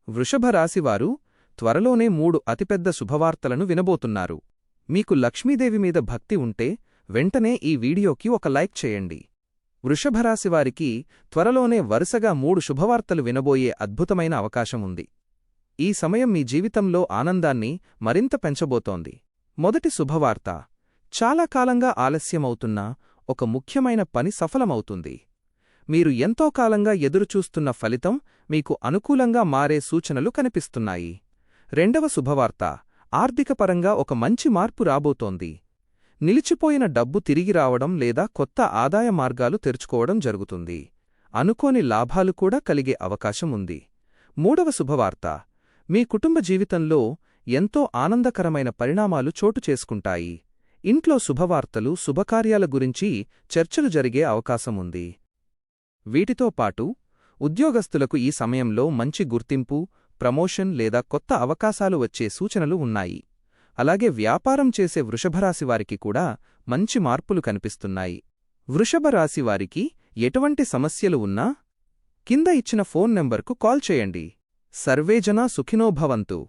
వృషభ రాశివారు త్వరలోనే 3 అతిపెద్ద శుభవార్తలను వినబోతున్నారు. మీకు లక్ష్మీదేవి మీద భక్తి ఉంటే వెంటనే ఈ వీడియోకి ఒక లైక్ చేయండి. వృషభరాశివారికి త్వరలోనే వరుసగా 3 శుభవార్తలు వినబోయే అద్భుతమైన అవకాశం ఉంది. ఈ సమయం మీ జీవితంలో ఆనందాన్ని మరింత పెంచబోతోంది. మొదటి శుభవార్త, చాలా కాలంగా ఆలస్యమవుతున్న ఒక ముఖ్యమైన పని సఫలమవుతుంది. మీరు ఎంతో కాలంగా ఎదురుచూస్తున్న ఫలితం మీకు అనుకూలంగా మారే సూచనలు కనిపిస్తున్నాయి. రెండవ శుభవార్త, ఆర్థికపరంగా ఒక మంచి మార్పు రాబోతోంది. నిలిచిపోయిన డబ్బు తిరిగి రావడం లేదా కొత్త ఆదాయ మార్గాలు తెరుచుకోవడం జరుగుతుంది. అనుకోని లాభాలు కూడా కలిగే అవకాశం ఉంది. మూడవ శుభవార్త, మీ కుటుంబ జీవితంలో ఎంతో ఆనందకరమైన పరిణామాలు చోటు చేసుకుంటాయి. ఇంట్లో శుభవార్తలు, శుభకార్యాల గురించి చర్చలు జరిగే అవకాశముంది. వీటితో పాటు ఉద్యోగస్తులకు ఈ సమయంలో మంచి గుర్తింపు, ప్రమోషన్ లేదా కొత్త అవకాశాలు వచ్చే సూచనలు ఉన్నాయి. అలాగే వ్యాపారం చేసే వృషభరాశివారికి కూడా మంచి మార్పులు కనిపిస్తున్నాయి. వృషభరాశివారికి ఎటువంటి సమస్యలు ఉన్నా కింద ఇచ్చిన ఫోన్ నెంబర్కు కాల్ చేయండి. సర్వేజనా సుఖినో భవంతు.